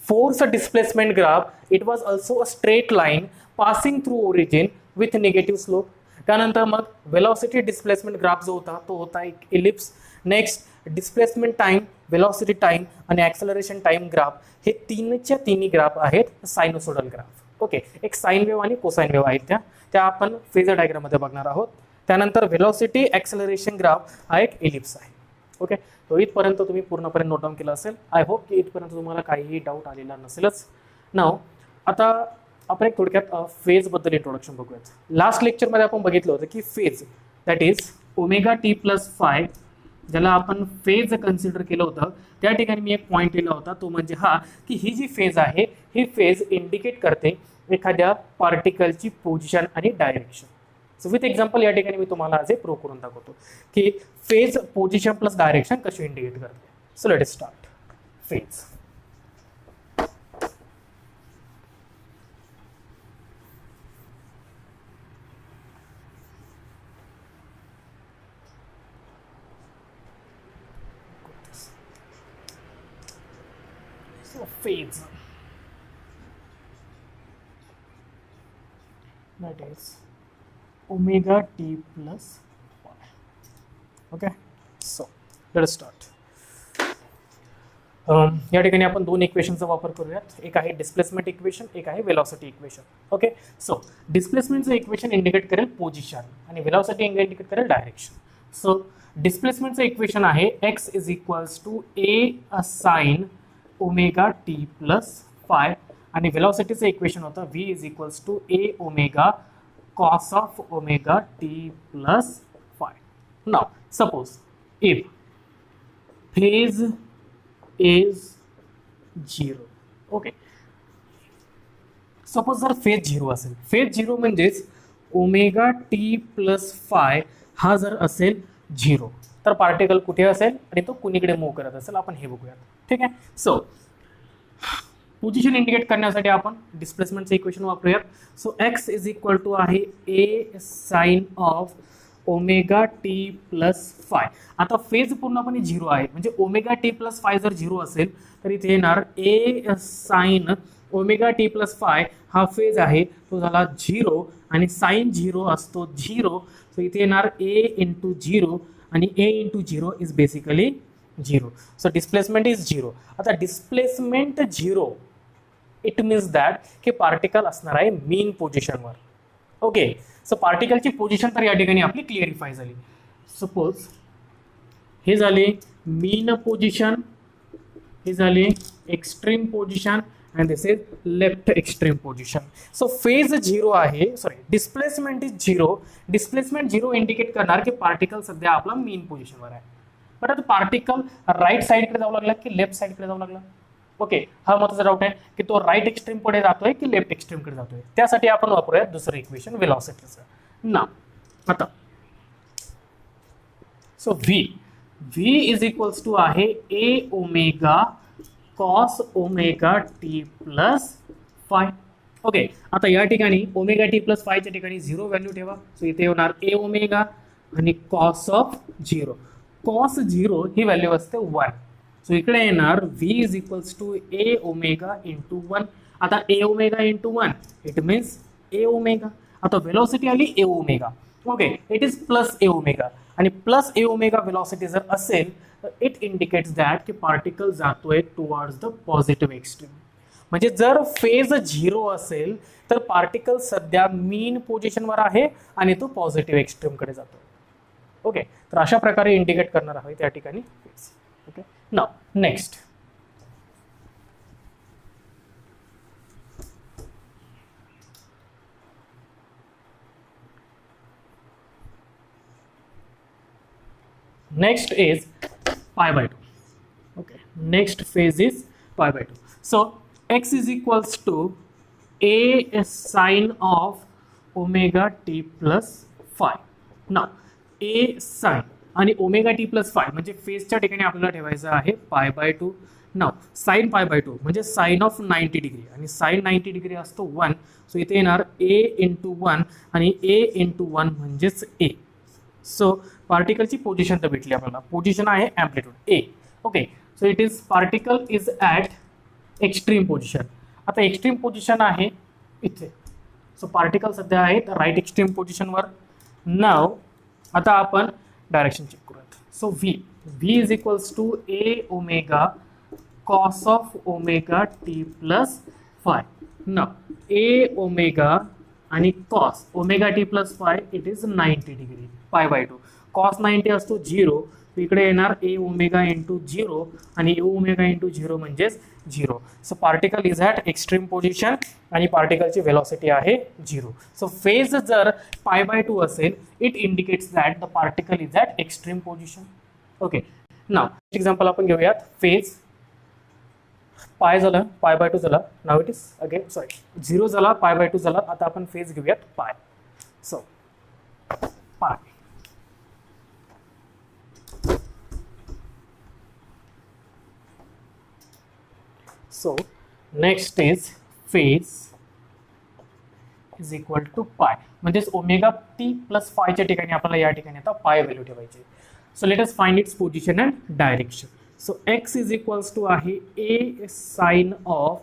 Force displacement graph it was also a straight line passing through origin with negative slope. त्यानंतर मग velocity displacement graph जो होता तो होता एक ellipse. Next displacement time, velocity time आणि acceleration time graph हे तीनच्या तिन्ही ग्राफ आहेत सायनुसॉइडल ग्राफ. ओके, एक साइन वेव्ह आणि कोसाइन वेव्ह आहेत त्या आपण फेजर डायग्राम मध्ये बघणार आहोत. त्यानंतर वेलॉसिटी ॲक्सेलरेशन ग्राफ हा एक इलिप्स आहे. ओके, तो इथपर्यंत तुम्ही पूर्णपणे नोट डाऊन केला असेल. आय होप की इथपर्यंत तुम्हाला काहीही डाऊट आलेला नसेलच. नाव आता आपण एक थोडक्यात फेज बद्दल इंट्रोडक्शन बघूयात. लास्ट लेक्चरमध्ये आपण बघितलं होतं की phase that is omega t plus five, ज्याला आपण फेज कन्सिडर केलं होतं. त्या ठिकाणी मी एक पॉईंट लिहिला होता तो म्हणजे हा की ही जी फेज आहे ही फेज इंडिकेट करते एखाद्या पार्टिकलची पोझिशन आणि डायरेक्शन. सो विथ एक्झाम्पल या ठिकाणी मी तुम्हाला आज प्रूव्ह करून दाखवतो की फेज पोझिशन प्लस डायरेक्शन कशी इंडिकेट करते. So let us start. Phase phase that is omega t plus y. Okay, so let us start. या ठिकाणी आपण दोन इक्वेशनचा वापर करूयात. एक आहे डिस्प्लेसमेंट इक्वेशन, एक आहे वेलॉसिटी इक्वेशन. ओके, सो डिस्प्लेसमेंटचं इक्वेशन इंडिकेट करेल पोझिशन आणि वेलॉसिटी इंडिकेट करेल डायरेक्शन. सो डिस्प्लेसमेंटचं इक्वेशन आहे x is equals to a sine omega t plus phi आणि वेलॉसिटीचं इक्वेशन होतं v is equals to a omega cos of omega t plus phi. Now suppose if phase is 0. Okay, suppose जर phase 0 असेल, phase 0 म्हणजेच omega t plus phi हा जर असेल 0, तर पार्टिकल कुठे असेल आणि तो कुणीकडे मूव्ह करत असेल आपण हे बघूयात. ठीक आहे. सो पोझिशन इंडिकेट करण्यासाठी आपण डिस्प्लेसमेंटचं इक्वेशन वापरूयात. So x is equal to आहे a sine of omega t plus phi. आता फेज पूर्णपणे 0 आहे, म्हणजे ओमेगा टी प्लस फाय जर 0 असेल तर इथे येणार a sine omega t plus phi हा फेज आहे तो झाला 0 आणि साइन 0 असतो 0. सो इथे येणार ए इंटू 0 आणि a into 0 is basically 0. So displacement is 0. आता डिस्प्लेसमेंट 0 इट मीन्स दॅट की पार्टिकल असणार आहे मीन पोझिशनवर. ओके, सो पार्टिकलची पोझिशन तर या ठिकाणी आपली क्लिअरिफाय झाली. सपोज हे झाले मीन पोझिशन, हे झाले extreme position and this is left extreme position. So phase 0 आहे, sorry displacement is 0. Displacement 0 indicate करणार की पार्टिकल सध्या आपला मीन पोझिशनवर आहे. बट आता पार्टिकल राईट साईडकडे जाऊ लागला की लेफ्ट साईडकडे जाऊ लागला. ओके, हा महत्त्वाचा डाऊट आहे की तो राईट एक्स्ट्रीम कडे जातोय की लेफ्ट एक्स्ट्रीम कडे जातोय. त्यासाठी आपण वापरूया दुसरं इक्वेशन वेलॉसिटीचं. ना आता so v is equals to आहे a omega cos omega t plus phi. Okay, आता या ठिकाणी ओमेगा टी प्लस फायच्या ठिकाणी 0 व्हॅल्यू ठेवा. सो इथे होणार ए ओमेगा आणि कॉस ऑफ 0. कॉस 0 ही व्हॅल्यू असते 1. सो इकडे येणार v is equals to a omega into 1. आता a omega into 1 it means a omega. आता वेलॉसिटी आली a omega. Okay, it is plus a omega आणि प्लस ए ओमेगा वेलॉसिटी जर असेल इट इंडिकेट्स दॅट की particle जातोय towards the positive extreme. म्हणजे जर फेज 0 असेल तर पार्टिकल सध्या मीन पोझिशनवर आहे आणि तो पॉझिटिव्ह एक्स्ट्रीम कडे जातो. ओके, तर अशा प्रकारे इंडिकेट करणार आहे त्या ठिकाणी phase. Okay, now next next is pi by 2. Okay, next phase is pi by 2. So x is equals to a sine of omega t plus phi. Now a sine आणि omega t plus phi म्हणजे फेजच्या ठिकाणी आपल्याला ठेवायचं आहे pi by 2. Now sine pi by 2 म्हणजे sine of 90 degree आणि sine 90 degree असतो 1. सो इथे येणार a इंटू 1 आणि a इंटू 1 म्हणजेच a. सो पार्टिकलची पोझिशन तर भेटली आपल्याला. पोझिशन आहे amplitude A. Okay, so it is particle is at extreme position. आता एक्स्ट्रीम पोझिशन आहे इथे. सो पार्टिकल सध्या आहे राईट एक्स्ट्रीम पोझिशनवर. नाव आता आपण डायरेक्शन चेक करूयात. So v is equals to a omega cos of omega t plus phi. Now a omega आणि cos omega t plus phi it is 90 degree pi by 2. Cos 90 असतो 0. इकडे येणार ए omega into 0 आणि ए omega into 0 म्हणजेच 0. So particle is at extreme position आणि पार्टिकलची velocity आहे 0. So phase जर पाय बाय 2 असेल it indicates that the particle is at extreme position. Okay, now example आपण घेऊयात. फेज पाय झालं, पाय बाय 2 झाला. Now it is again sorry 0 झाला, पाय बाय 2 झाला. आता आपण फेज घेऊयात पाय. सो पाय so next is phase is equal to pi म्हणजेच ओमेगा टी प्लस फायच्या ठिकाणी आपल्याला या ठिकाणी आता पाय व्हॅल्यू ठेवायची. So let us find its position and direction. So x is equals to आहे a sine of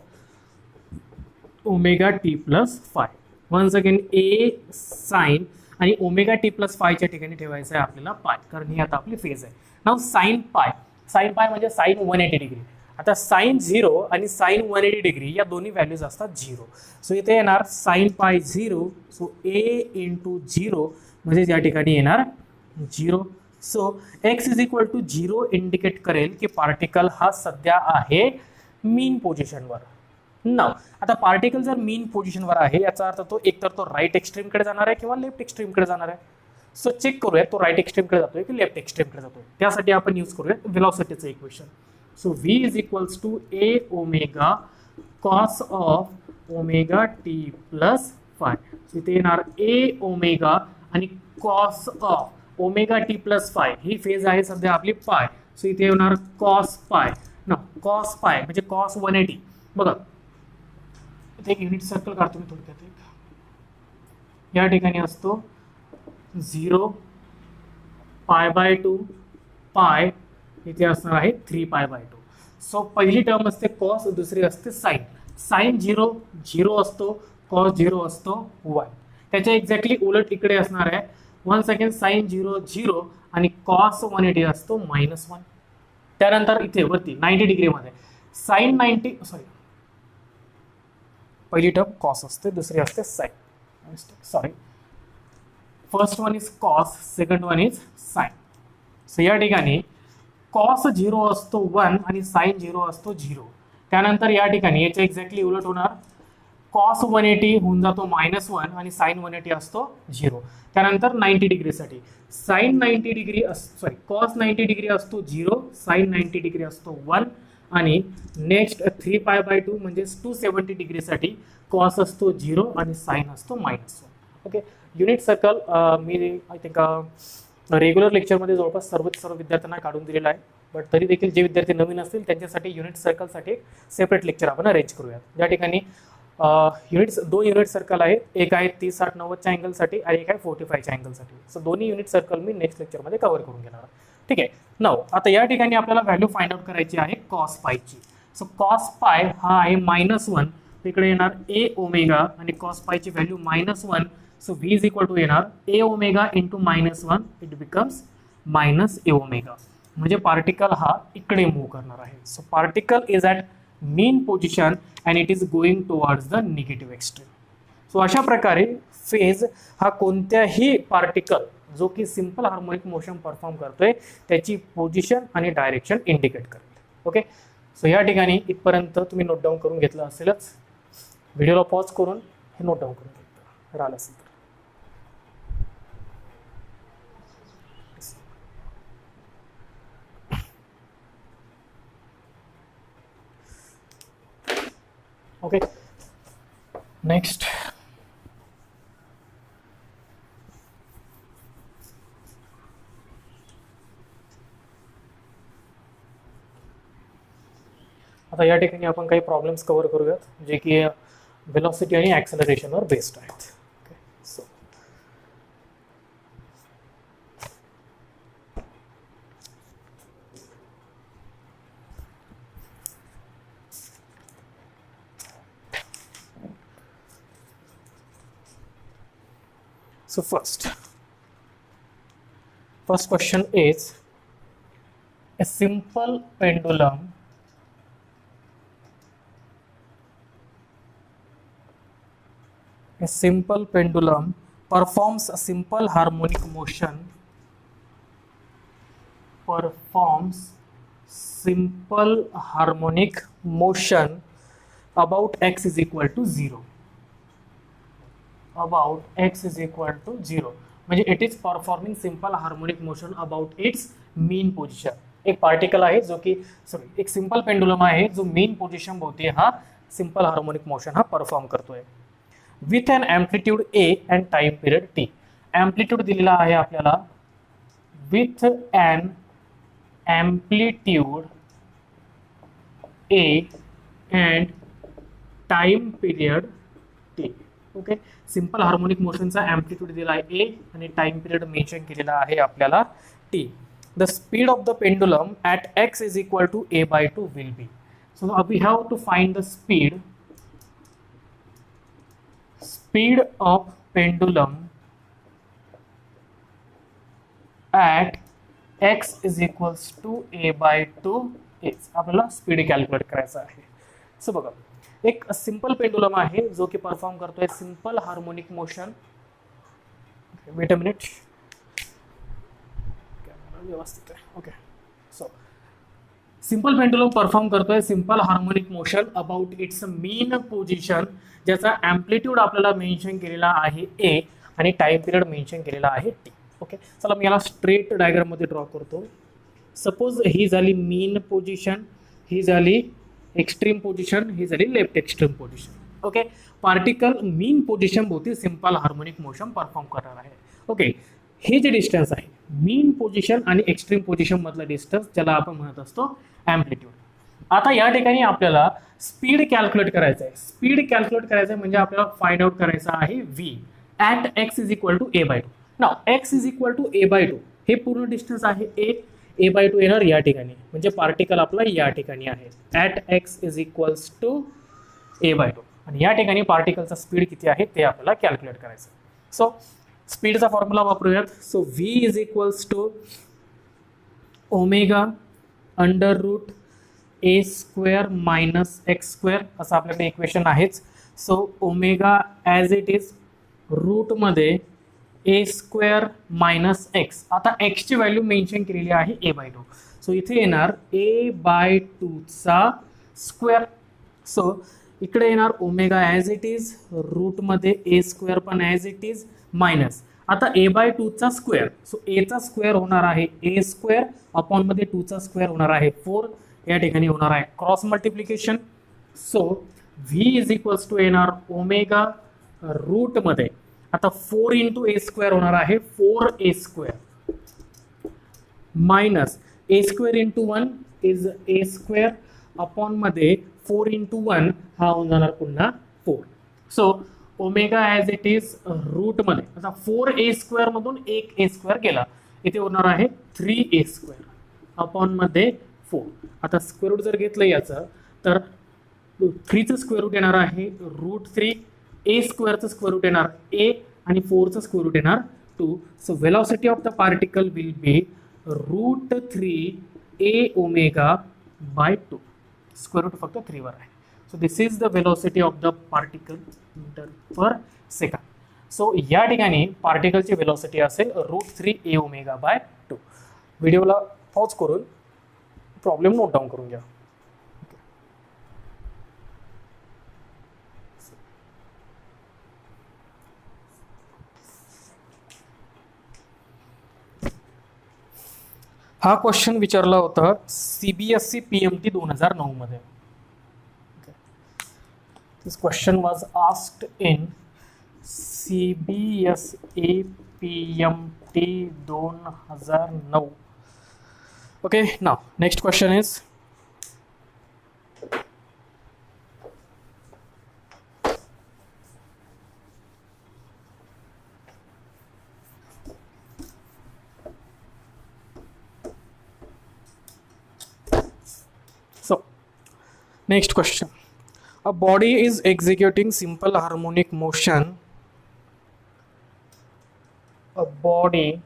omega t plus phi. Once again a sine आणि ओमेगा टी प्लस फायच्या ठिकाणी ठेवायचं आहे आपल्याला पाय, कारण ही आता आपली फेज आहे. नाव साइन पाय. साइन पाय म्हणजे साइन 180 डिग्री. आता साइन 0 आणि साइन 180 डिग्री या दोन्ही व्हॅल्यूज असतात 0. सो इथे येणार साइन पाय 0. सो ए इंटू 0 म्हणजे या ठिकाणी येणार 0. So x is equal to 0 indicate करेल की पार्टिकल हा सध्या आहे मीन पोझिशनवर. नाव आता पार्टिकल जर मीन पोझिशनवर आहे याचा अर्थ तो एकतर तो राईट एक्स्ट्रीमकडे जाणार आहे किंवा लेफ्ट एक्स्ट्रीमकडे जाणार आहे. सो चेक करूया तो राईट एक्स्ट्रीमकडे जातोय की लेफ्ट एक्स्ट्रीमकडे जातोय. त्यासाठी आपण यूज करूया व्हेलॉसिटीचं equation. So v is equals to a omega cos of omega t plus phi. So इथे येणार a ओमेगा आणि cos of omega t plus phi. ही फेज आहे सध्या आपली पाय. सो इथे येणार कॉस पाय ना. कॉस पाय म्हणजे कॉस 180. बघा इथे एक युनिट सर्कल काढतो मी थोडक्यात. या ठिकाणी असतो 0 π/2 पाय. इथे असणार आहे 3π/2. सो पहिली टर्म असते कॉस, दुसरी असते साइन. साइन 0 0 असतो, कॉस 0 असतो 1. त्याच्या एक्झॅक्टली उलट इकडे असणार आहे 1 सेकंड साइन 0 0 आणि कॉस 180 असतो -1. त्यानंतर इथे वरती 90 डिग्रीमध्ये साइन 90 सॉरी पहिली टर्म कॉस असते, दुसरी असते sine. Sorry first one is cos, second one is sine. So या ठिकाणी कॉस 0 असतो 1 आणि साइन 0 असतो 0. त्यानंतर या ठिकाणी याच्या एक्झॅक्टली उलट होणार कॉस 180 होऊन जातो -1 आणि साइन 180 असतो 0. त्यानंतर 90 डिग्रीसाठी sine 90 degree sorry cos 90 degree असतो 0, साइन 90 डिग्री असतो 1 आणि नेक्स्ट 3π/2 म्हणजे 270 डिग्रीसाठी कॉस असतो 0 आणि साइन असतो -1. Okay. Unit circle me I think regular लेक्चरमध्ये जवळपास सर्व विद्यार्थ्यांना काढून दिलेला आहे. बट तरी देखील जे विद्यार्थी नवीन असतील त्यांच्यासाठी युनिट सर्कलसाठी एक सेपरेट लेक्चर आपण अरेंज करूया. ज्या ठिकाणी दोन युनिट सर्कल आहेत. एक आहे 30 60 90च्या अँगलसाठी आणि एक आहे 45च्या अँगलसाठी. सो दोन्ही युनिट सर्कल मी नेक्स्ट लेक्चरमध्ये कव्हर करून घेणार. ठीक आहे. नाव आता या ठिकाणी आपल्याला व्हॅल्यू फाइंड आउट करायची आहे कॉस पायची. सो कॉस पाय हा आहे -1. इकडे येणार a ओमेगा आणि कॉस पायची value -1. So v is equal to येणार a omega into -1 it becomes -a omega. म्हणजे पार्टिकल हा इकडे मूव्ह करणार आहे. So particle is at mean position and it is going towards the negative extreme. So अशा प्रकारे फेज हा कोणत्याही पार्टिकल जो की सिंपल हार्मोनिक मोशन परफॉर्म करतोय त्याची पोझिशन आणि डायरेक्शन इंडिकेट करेल. ओके. सो या ठिकाणी इथपर्यंत तुम्ही नोट डाऊन करून घेतलं असेलच. व्हिडिओला पॉज करून हे नोट डाऊन करून घेतलं राहिलं असेल तर. ओके. नेक्स्ट आता या ठिकाणी आपण काही प्रॉब्लेम्स कव्हर करूयात जे की वेलोसिटी आणि ॲक्सेलरेशनवर बेस्ड आहेत. Okay. So So first question is a simple pendulum performs a simple harmonic motion about x is equal to 0. म्हणजे it is performing simple harmonic motion about its mean position. एक particle आहे जो की एक simple pendulum आहे जो main position भोवती हा सिंपल हार्मोनिक मोशन हा परफॉर्म करतोय with an amplitude a and time period t. Amplitude दिलेला आहे आपल्याला with an amplitude a and time period t. Okay. Simple harmonic मोशनचा एम्प्लिट्यूड दिला आहे ए आणि टाइम पिरियड मेन्शन केलेला आहे आपल्याला t. The speed of the pendulum at x is equal to a/2 will be. So we have to find the speed of pendulum at x is equals to a/2 is. आपल्याला speed calculate करायचं आहे. So बघा एक simple pendulum आहे जो की perform करतोय simple harmonic motion. Wait a minute. व्यवस्थित आहे. Okay. So simple pendulum perform करतोय simple harmonic motion about its mean position ज्याचा एम्प्लिट्यूड आपल्याला मेन्शन केलेला आहे ए आणि टाइम पिरियड मेन्शन केलेला आहे टी. ओके, चला मी याला स्ट्रेट डायग्राममध्ये ड्रॉ करतो. सपोज ही झाली मीन पोझिशन, ही झाली एक्स्ट्रीम पोझिशन, ही झाली left extreme position. Okay, particle mean position भोवती सिंपल हार्मोनिक मोशन परफॉर्म करणार आहे. ओके, हे जे डिस्टन्स आहे मीन पोझिशन आणि एक्स्ट्रीम पोझिशन मधला डिस्टन्स, ज्याला आपण म्हणत असतो ॲम्प्लिट्यूड. आता या ठिकाणी आपल्याला स्पीड कॅल्क्युलेट करायचं आहे. स्पीड कॅल्क्युलेट करायचं आहे म्हणजे आपल्याला फाइंड आउट करायचं आहे v at x is equal to a by two. Now x is equal to a by two, हे पूर्ण डिस्टन्स आहे एक, ए बाय टू येणार या ठिकाणी, म्हणजे पार्टिकल आपला या ठिकाणी आहे. At x is equals to a by two, आणि या ठिकाणी पार्टिकलचा स्पीड किती आहे ते आपल्याला कॅल्क्युलेट करायचं. सो स्पीडचा फॉर्म्युला वापरूयात. So v is equals to omega under root a square minus x square, असं आपल्याकडे इक्वेशन आहेच. So omega as it is रूटमध्ये ए स्क्वेअर मायनस एक्स. आता एक्सची व्हॅल्यू मेन्शन केलेली आहे ए बाय टू, सो इथे येणार ए बाय टूचा स्क्वेअर. सो इकडे येणार ओमेगा ॲज इट इज, रूटमध्ये ए स्क्वेअर पण ॲज इट इज, मायनस आता ए बाय टूचा स्क्वेअर. सो एचा स्क्वेअर होणार आहे ए स्क्वेअर, अपॉनमध्ये टूचा स्क्वेअर होणार आहे 4, या ठिकाणी होणार आहे cross multiplication. So v is equals to येणार ओमेगा रूटमध्ये, आता 4 इंटू ए स्क्वेअर होणार आहे 4 a square, minus a square into 1 is a square, अपॉनमध्ये 4 इंटू 1 हा होऊन जाणार पुन्हा 4. So omega as it is रूटमध्ये, आता 4 ए स्क्वेअर मधून एक ए स्क्वेअर गेला, इथे होणार आहे 3 ए स्क्वेअर, अपॉनमध्ये 4. आता स्क्वेअर रूट जर घेतलं याचं तर 3चं स्क्वेअर रूट येणार आहे रूट 3, ए स्क्वेअरचं स्क्वेअर रूट येणार ए, आणि 4चं स्क्वेअर रूट येणार 2. So velocity of the particle will be root 3 a omega by 2. Square root फक्त 3 वर आहे. So this is the velocity of the particle metre per second. So या ठिकाणी पार्टिकलची वेलॉसिटी असेल रूट 3 ए ओमेगा बाय 2. व्हिडिओला pause करून problem note down करून घ्या. हा क्वेश्चन विचारला होता CBSE PMT 2009 मध्ये. This question was asked in CBSE PMT 2009. Okay, now next question is next question. A body is executing simple harmonic motion. A body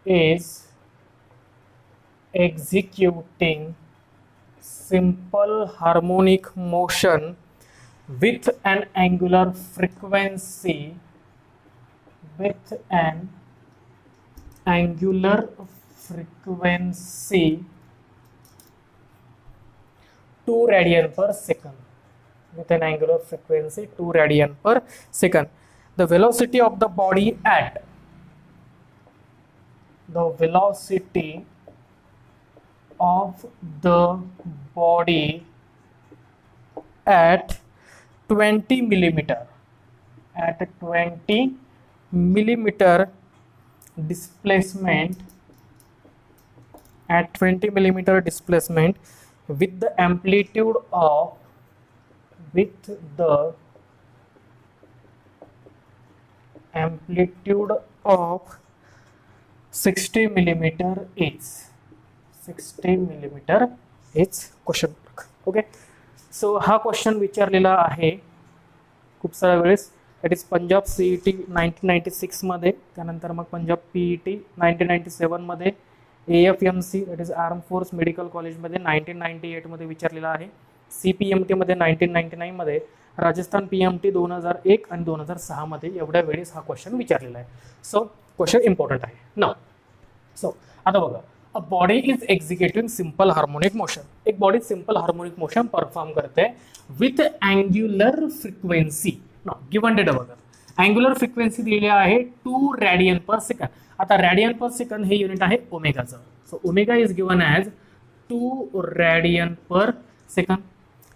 is executing simple harmonic motion with an angular frequency, with an angular frequency 2 radian per second, with an angular frequency 2 radian per second. The velocity of the body at the velocity of the body at 20 millimeter, at 20 millimeter displacement, at 20 millimeter displacement, with the amplitude of, with the amplitude of 60 millimeter is 60 millimeter is question mark. Okay, so हा question विचारलेला आहे खूप साऱ्या वेळेस. That is Punjab CET 1996 मध्ये, त्यानंतर मग Punjab PET 1997 मध्ये, AFMC that is arm force medical कॉलेजमध्ये 1998 मध्ये विचारलेला आहे, CPMT मध्ये 1999 मध्ये, राजस्थान PMT 2001 आणि 2006 मध्ये एवढ्या वेळेस हा क्वेश्चन विचारलेला आहे. सो क्वेश्चन इम्पॉर्टंट आहे ना. सो आता बघा, a body is executing simple harmonic motion. एक body simple harmonic motion perform करते विथ अँग्युलर फ्रिक्वेन्सी. ना गिवन डेटा बघा, अँग्युलर फ्रिक्वेन्सी दिलेली आहे 2 रेडियन पर सेकंड. आता रेडियन पर सेकंड हे युनिट आहे ओमेगाचं. So omega is given as 2 radian per second.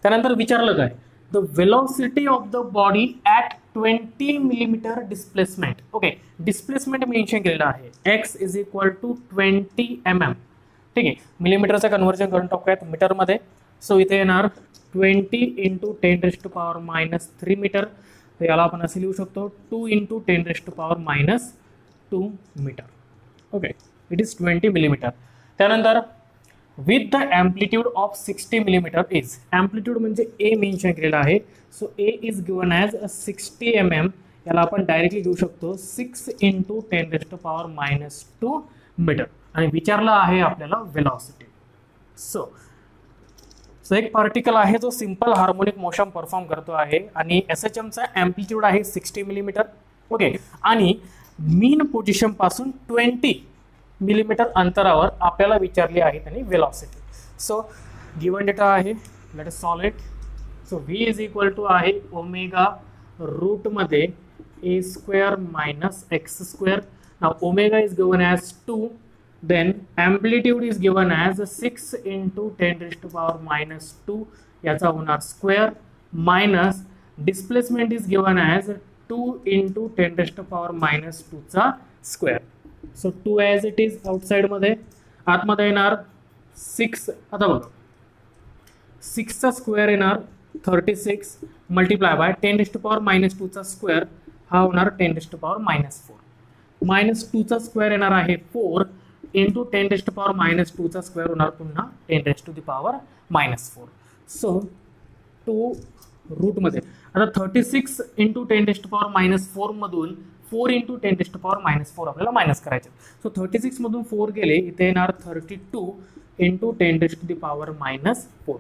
त्यानंतर विचारलं काय, the velocity of the body at 20 millimetre displacement. Okay, displacement mention केलेलं आहे, x is equal to 20 mm. ठीक आहे, मिलीमीटरचं कन्व्हर्जन करून टाकूयात मीटरमध्ये. सो इथे येणार 20 इंटू 10⁻³ मीटर. तर याला आपण असे लिहू शकतो 2 इंटू 10⁻² metre. Okay, it is 20 millimetre. त्यानंतर with the amplitude of 60 millimetre is, amplitude म्हणजे ए मेन्शन केलेला आहे. So a is given as 60 mm. याला आपण डायरेक्टली घेऊ शकतो 6 इंटू 10⁻² मीटर. आणि विचारलं आहे आपल्याला वेलॉसिटी. सो एक पार्टिकल आहे जो सिंपल हार्मोनिक मोशन परफॉर्म करतो आहे आणि SHMचा ॲम्प्लिट्यूड आहे 60 मिलीमीटर. ओके, आणि मीन पोझिशन पासून 20 मिलीमीटर अंतरावर आपल्याला विचारली आहे त्यांनी वेलॉसिटी. सो गिवन डेटा आहे, let us solve it. So v is equal to आहे ओमेगा रूटमध्ये a² minus x². Now omega is given as 2. then amplitude is given as 6 into 10⁻². याचा होणार square minus displacement is given as 2 into 10⁻² चा square. So 2 as it is आउटसाइडमध्ये, आतमध्ये येणार 6. आता बघा 6चा स्क्वेअर येणार 36 मल्टिप्लाय बाय 10⁻² चा स्क्वेअर हा होणार 10⁻⁻4. -2चा स्क्वेअर येणार आहे 4 इंटू 10⁻² चा स्क्वेअर होणार पुन्हा 10⁻⁻4. सो 2 रूटमध्ये आता 36 इंटू 10⁻⁻4 मधून 4 इंटू 10⁻⁻4 आपल्याला मायनस करायचे. सो 36 मधून 4 गेले, इथे येणार 32 इंटू 10⁻⁻4.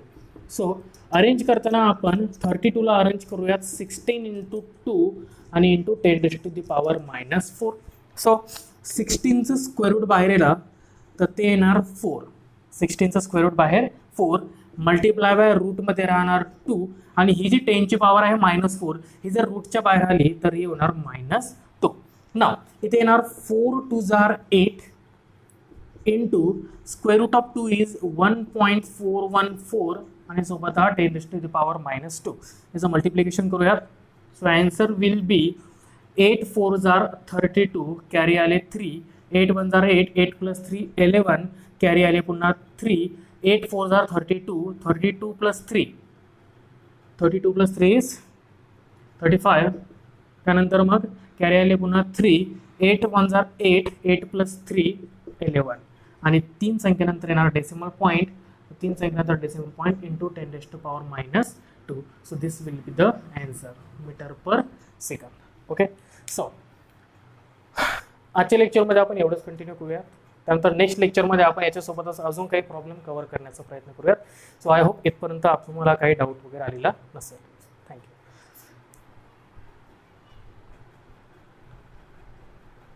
सो अरेंज करताना आपण 32ला अरेंज करूयात 16 इंटू 2 आणि इंटू 10⁻⁻4. सो 16चं स्क्वेअर रूट बाहेर येला तर ते येणार 4. 16चं स्क्वेअर रूट बाहेर 4 मल्टिप्लाय बाय रूटमध्ये राहणार 2 आणि ही जी 10ची पॉवर आहे -4 ही जर रूटच्या बाहेर आली तर ही होणार -2. नाव इथे येणार 4 2s are 8 into square root of 2 is 1.414 आणि सोबत हा 10⁻⁻2. याचं मल्टिप्लिकेशन करूयात. So answer will be 8 4s are 32 carry आले 3, 8 1s are 8, 8 + 3 11 कॅरी आले पुन्हा 3, 8 4s are 32, 32 + 3, 32 + 3 इज 35. त्यानंतर मग कॅरी आले पुन्हा 3, 8 1s are 8, 8 + 3 11 आणि 3 संख्येनंतर येणार डेसिमल पॉईंट. 3 संख्येनंतर decimal point into 10⁻⁻2. So this will be the answer metre per second. Okay, so आजच्या लेक्चरमध्ये आपण एवढंच कंटिन्यू करूयात. त्यानंतर नेक्स्ट लेक्चरमध्ये आपण याच्यासोबतच अजून काही प्रॉब्लेम कव्हर करण्याचा प्रयत्न करूयात. सो आय होप इथपर्यंत तुम्हाला काही डाऊट वगैरे आलेला नसेल.